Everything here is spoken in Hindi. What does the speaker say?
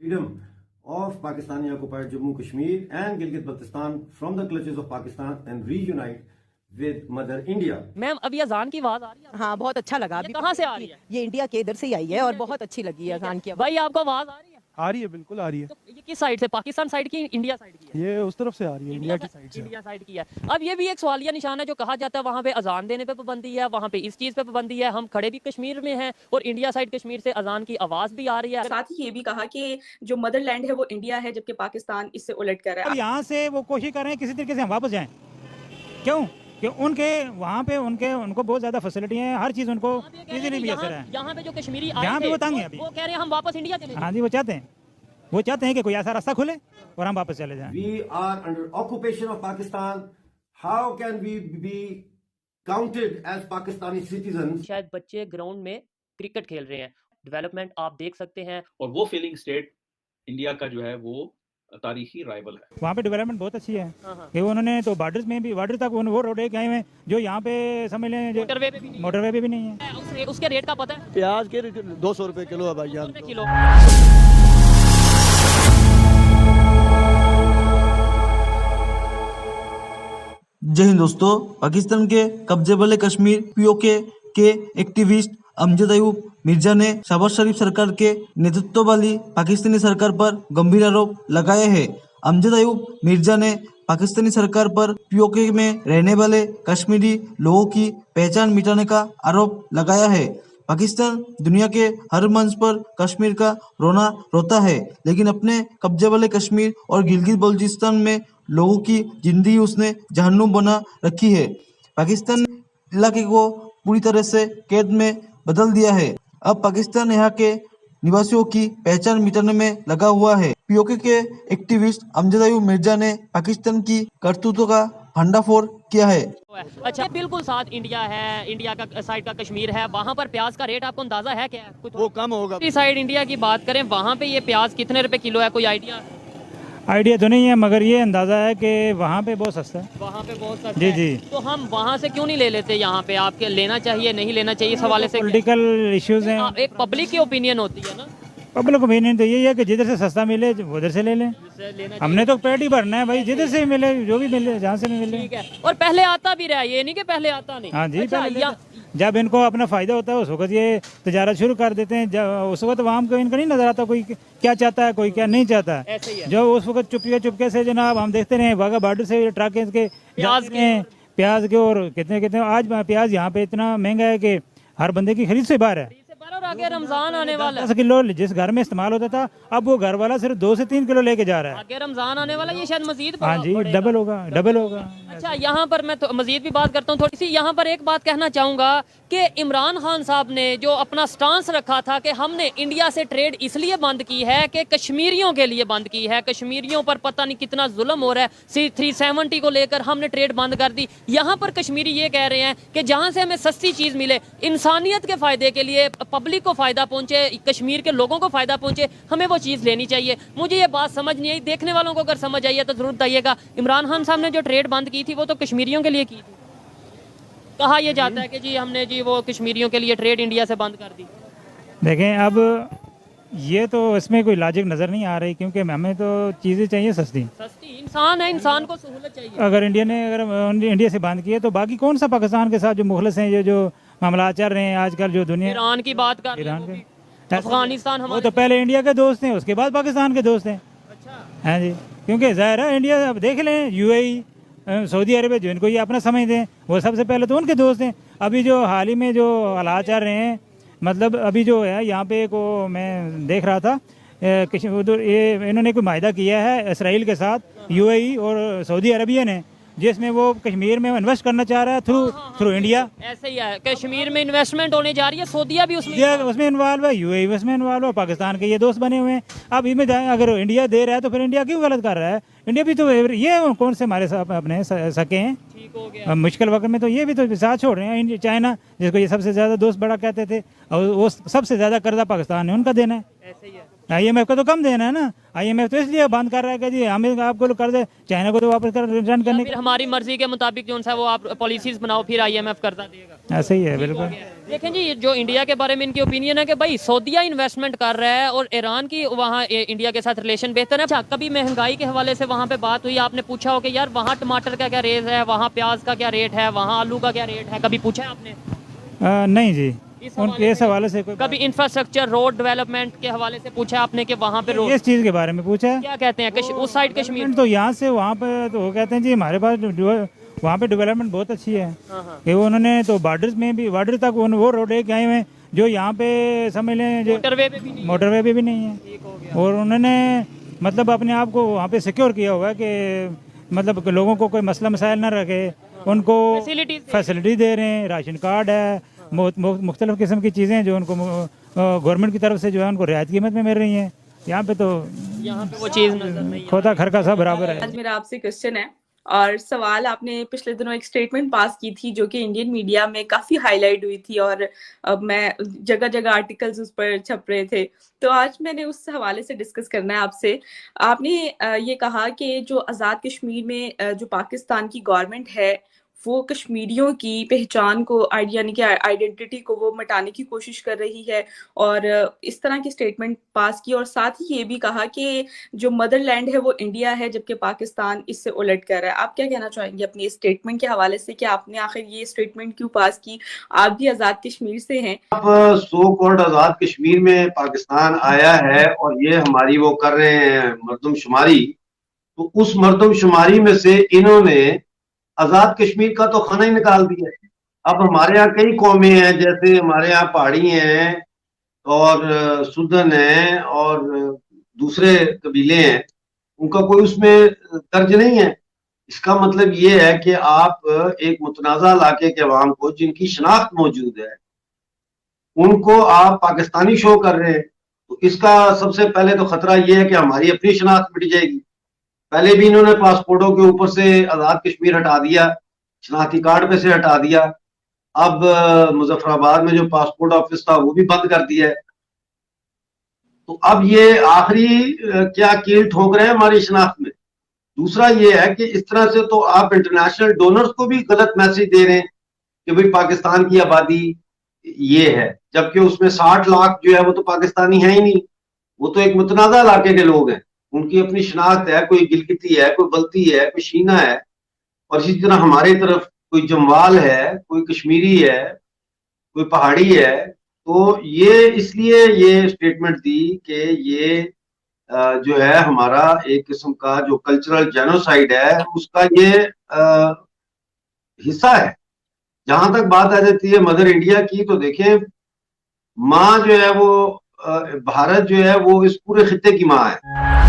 freedom of Pakistani occupied Jammu Kashmir and Gilgit-Baltistan from the clutches of Pakistan and reunite with Mother India. Ma'am अभी अजान की आवाज आ रही है? हाँ, बहुत अच्छा लगा। ये कहाँ से आ रही है? ये इंडिया के इधर से ही आई है और बहुत अच्छी लगी है अजान की आवाज। भाई आपको आवाज आ रही है? आ रही है, बिल्कुल आ रही है। तो ये किस साइड से, पाकिस्तान साइड की, इंडिया साइड की है? ये उस तरफ से आ रही है, इंडिया की साइड से। इंडिया साइड की है। अब ये भी एक सवालिया निशान है जो कहा जाता है वहाँ पे अजान देने पे पाबंदी है, वहाँ पे इस चीज पे पाबंदी है। हम खड़े भी कश्मीर में हैं और इंडिया साइड कश्मीर से अजान की आवाज भी आ रही है। साथ ही ये भी कहा कि जो मदरलैंड है वो इंडिया है, जबकि पाकिस्तान इससे उलट कर रहा है। अब यहाँ से वो कोशिश कर रहे हैं किसी तरीके से हम वापस जाएं। क्यों? कि उनके वहाँ पे उनको बहुत ज्यादा फैसिलिटी है, हर चीज उनको इजीली मियसर है। यहाँ पे जो कश्मीरी यहाँ पे वो तंग है अभी। वो कह रहे हैं हम वापस इंडिया चले जाएं। हाँ जी, वो चाहते हैं कि कोई ऐसा रास्ता खुले और हम वापस चले जाएं। We are under occupation of Pakistan. How can we be counted as Pakistani citizens? शायद बच्चे ग्राउंड में क्रिकेट खेल रहे हैं, डेवलपमेंट आप देख सकते हैं। और वो फीलिंग स्टेट इंडिया का जो है वो तारीखी राइवल है। वहाँ पे डेवलपमेंट बहुत अच्छी है कि उन्होंने तो बॉर्डर में भी, बॉर्डर तक वो रोड एक आए हैं जो यहाँ पे समझ लें मोटरवे पे भी नहीं है। उसके रेट का पता है? प्याज के 200 रुपए किलो है भाई यार। किलो। जय हिंद दोस्तों। पाकिस्तान के कब्जे वाले कश्मीर पीओके के एक्टिविस्ट अमजद अयूब मिर्जा ने शहबाज शरीफ सरकार के नेतृत्व वाली पाकिस्तानी सरकार पर गंभीर आरोप लगाए हैं। अमजद अयूब मिर्जा ने पाकिस्तानी सरकार पर पीओके में रहने वाले कश्मीरी लोगों की पहचान मिटाने का आरोप लगाया है। पाकिस्तान दुनिया के हर मंच पर कश्मीर का रोना रोता है, लेकिन अपने कब्जे वाले कश्मीर और गिलगित बल्चिस्तान में लोगों की जिंदगी उसने जहन्नुम बना रखी है। पाकिस्तान इलाके को पूरी तरह से कैद में बदल दिया है। अब पाकिस्तान यहाँ के निवासियों की पहचान मिटाने में लगा हुआ है। पीओके के एक्टिविस्ट अमजद अयूब मिर्जा ने पाकिस्तान की करतूतों का भंडाफोड़ किया है। अच्छा, बिल्कुल साथ इंडिया है, इंडिया का साइड का कश्मीर है। वहाँ पर प्याज का रेट आपको अंदाजा है क्या? कुछ वो कम होगा। इस साइड इंडिया की बात करें, वहाँ पे ये प्याज कितने रुपए किलो है, कोई आइडिया तो नहीं है, मगर ये अंदाजा है कि वहाँ पे बहुत सस्ता है। वहाँ पे बहुत सस्ता जी है। जी। तो हम वहाँ से क्यों नहीं ले लेते? यहाँ पे आपके लेना चाहिए, नहीं लेना चाहिए, इस हवाले से पॉलिटिकल इश्यूज हैं। एक पब्लिक की ओपिनियन होती है ना। पब्लिक ओपिनियन तो यही है कि जिधर से सस्ता मिले उधर से ले लें। हमने तो पेट ही भरना है भाई, जिधर से मिले, जो भी मिले, जहाँ से भी मिले। ठीक है। और पहले आता भी रहा, ये नहीं कि पहले आता नहीं। हाँ जी। अच्छा, जब इनको अपना फायदा होता है उस वक्त ये तजारत शुरू कर देते हैं। जब उस वक्त वहाँ को इनका नहीं नजर आता कोई क्या चाहता है, कोई क्या नहीं चाहता है। जो उस वक्त चुपके से जनाब हम देखते रहे वाघा बॉर्डर से ट्रक के प्याज के और कितने आज प्याज यहाँ पे इतना महंगा है कि हर बंदे की खरीद से बाहर है। और आगे रमजान आने वाला है। 10 किलो जिस घर में इस्तेमाल होता था, अब वो घर वाला सिर्फ 2 से 3 किलो लेके जा रहा है। आगे रमजान आने वाला, ये शायद मजीद हाँ जी, डबल होगा। अच्छा, यहाँ पर मैं तो मजीद भी बात करता हूँ थोड़ी सी। यहाँ पर एक बात कहना चाहूँगा कि इमरान खान साहब ने जो अपना स्टांस रखा था कि हमने इंडिया से ट्रेड इसलिए बंद की है कि कश्मीरियों के लिए बंद की है, कश्मीरियों पर पता नहीं कितना जुल्म हो रहा है, 370 को लेकर हमने ट्रेड बंद कर दी। यहाँ पर कश्मीरी ये कह रहे हैं कि जहाँ से हमें सस्ती चीज़ मिले, इंसानियत के फ़ायदे के लिए, पब्लिक को फ़ायदा पहुँचे, कश्मीर के लोगों को फ़ायदा पहुँचे, हमें वो चीज़ लेनी चाहिए। मुझे ये बात समझ नहीं आई, देखने वालों को अगर समझ आई है तो ज़रूर बताइएगा। इमरान खान साहब ने जो ट्रेड बंद की थी वो तो कश्मीरियों के लिए की थी। कहा यह जाता है कि जी हमने जी वो कश्मीरियों के लिए ट्रेड इंडिया से बंद कर दी। देखें, अब ये तो इसमें कोई लॉजिक नज़र नहीं आ रही, क्योंकि हमें तो चीज़ें चाहिए सस्ती। इंसान है, इंसान को सहूलत चाहिए। अगर इंडिया से बंद किए तो बाकी कौन सा पाकिस्तान के साथ जो मुखलिस हैं, ये जो मामला चल रहे हैं आजकल, जो दुनिया ईरान की बात कर रहे हैं, अफगानिस्तान, वो तो पहले इंडिया के दोस्त हैं, उसके बाद पाकिस्तान के दोस्त हैं। अच्छा। हाँ जी, क्योंकि ज़ाहिर है इंडिया, अब देख लें यूएई, सऊदी अरब जो इनको ये अपना समझते हैं, वो सबसे पहले तो उनके दोस्त हैं। अभी जो हाल ही में जो हालात चल रहे हैं, मतलब अभी जो है यहाँ पे को मैं देख रहा था, ये इन्होंने कोई माहिदा किया है इसराइल के साथ, यूएई और सऊदी अरबिया ने, जिसमें वो कश्मीर में इन्वेस्ट करना चाह रहा है थ्रू इंडिया। ऐसे ही है, कश्मीर में इन्वेस्टमेंट होने जा रही है, सऊदीया भी उसमें इन्वॉल्व है, यूएई उसमें इन्वॉल्व है, पाकिस्तान के ये दोस्त बने हुए हैं। अब इसमें अगर इंडिया दे रहा है तो फिर इंडिया क्यों गलत कर रहा है? इंडिया भी तो ये कौन से हमारे अपने सके हैं। ठीक हो गया। मुश्किल वक्त में तो ये भी तो साथ छोड़ रहे हैं। चाइना, जिसको ये सबसे ज्यादा दोस्त बड़ा कहते थे, और वो सबसे ज्यादा कर्जा पाकिस्तान ने उनका देना है। ऐसे ही है। IMF का तो कम देना है ना। IMF तो इसलिए बंद कर रहा है कि जी हमें आपको कर दे, चाइना को तो वापस कर रिटर्न करने फिर हमारी मर्जी के मुताबिक जो है वो आप पॉलिसीज बनाओ, फिर IMF करता देगा। ऐसे ही है बिल्कुल। देखें जी, जो इंडिया के बारे में इनकी ओपिनियन है कि भाई सऊदीया इन्वेस्टमेंट कर रहा है और ईरान की वहाँ इंडिया के साथ रिलेशन बेहतर है। अच्छा, कभी महंगाई के हवाले से वहाँ पे बात हुई, आपने पूछा हो कि यार वहाँ टमाटर का क्या रेट है, वहाँ प्याज का क्या रेट है, वहाँ आलू का क्या रेट है, कभी पूछा है आपने? नहीं जी, उनके इस हवाले से कोई कभी इंफ्रास्ट्रक्चर रोड डेवलपमेंट के हवाले से पूछा आपने कि वहाँ पे रोड इस चीज़ के बारे में पूछा है? क्या कहते हैं उस साइड कश्मीर? तो यहाँ से वहाँ पे तो वो कहते हैं जी हमारे पास वहाँ पे डेवलपमेंट बहुत अच्छी है कि वो उन्होंने तो बॉर्डर में भी, बॉर्डर तक वो रोड एक आए हुए हैं जो यहाँ पे समझ लें जो मोटरवे पे भी नहीं है। और उन्होंने मतलब अपने आप को वहाँ पे सिक्योर किया हुआ है कि मतलब लोगों को कोई मसला मसाइल ना रखे, उनको फैसिलिटी दे रहे हैं, राशन कार्ड है, मुख्तलिफ किस्म की चीज़ें जो उनको गवर्नमेंट की तरफ से जो है उनको रियायत कीमत में मिल रही हैं। यहाँ पे वो चीज़ नजर नहीं, खोता घर का सब बराबर है। आज मेरा आपसे क्वेश्चन है और सवाल, आपने पिछले दिनों एक स्टेटमेंट पास की थी जो कि इंडियन मीडिया में काफी हाईलाइट हुई थी और अब मैं जगह जगह आर्टिकल्स उस पर छप रहे थे, तो आज मैंने उस हवाले से डिस्कस करना है आपसे। आपने ये कहा कि जो आज़ाद कश्मीर में जो पाकिस्तान की गवर्नमेंट है वो कश्मीरियों की पहचान को यानी कि आइडेंटिटी को वो मिटाने की कोशिश कर रही है और इस तरह की स्टेटमेंट पास की, और साथ ही ये भी कहा कि जो मदरलैंड है वो इंडिया है जबकि पाकिस्तान इससे उलट कर रहा है। आप क्या कहना चाहेंगे अपनी स्टेटमेंट के हवाले से कि आपने आखिर ये स्टेटमेंट क्यों पास की? आप भी आज़ाद कश्मीर से हैं। अब सो कॉल्ड आज़ाद कश्मीर में पाकिस्तान आया है और ये हमारी वो कर रहे हैं मर्दमशुमारी, तो उस मर्दमशुमारी में से इन्होंने आजाद कश्मीर का तो खाना ही निकाल दिया है। अब हमारे यहाँ कई कौमें हैं, जैसे हमारे यहाँ पहाड़ी हैं और सुदन है और दूसरे कबीले हैं, उनका कोई उसमें दर्ज नहीं है। इसका मतलब ये है कि आप एक मुतनाज़ा इलाके के अवाम को जिनकी शनाख्त मौजूद है उनको आप पाकिस्तानी शो कर रहे हैं, तो इसका सबसे पहले तो खतरा ये है कि हमारी अपनी शनाख्त मिट जाएगी। पहले भी इन्होंने पासपोर्टों के ऊपर से आज़ाद कश्मीर हटा दिया, शनाख्ती कार्ड पे से हटा दिया, अब मुजफ्फराबाद में जो पासपोर्ट ऑफिस था वो भी बंद कर दिया है। तो अब ये आखिरी क्या कील ठोक रहे हैं हमारी शनाख्त में। दूसरा ये है कि इस तरह से तो आप इंटरनेशनल डोनर्स को भी गलत मैसेज दे रहे हैं कि भाई पाकिस्तान की आबादी ये है, जबकि उसमें 60 लाख जो है वो तो पाकिस्तानी है ही नहीं, वो तो एक मुतनाज़ा इलाके के लोग हैं, उनकी अपनी शनाख्त है, कोई गिलगिती है, कोई बल्ती है, कोई शीना है, और इसी तरह हमारी तरफ कोई जमवाल है, कोई कश्मीरी है, कोई पहाड़ी है। तो ये इसलिए ये स्टेटमेंट दी कि ये जो है हमारा एक किस्म का जो कल्चरल जेनोसाइड है उसका ये हिस्सा है। जहां तक बात आ जाती है मदर इंडिया की, तो देखें माँ जो है वो भारत जो है वो इस पूरे खित्ते की माँ है।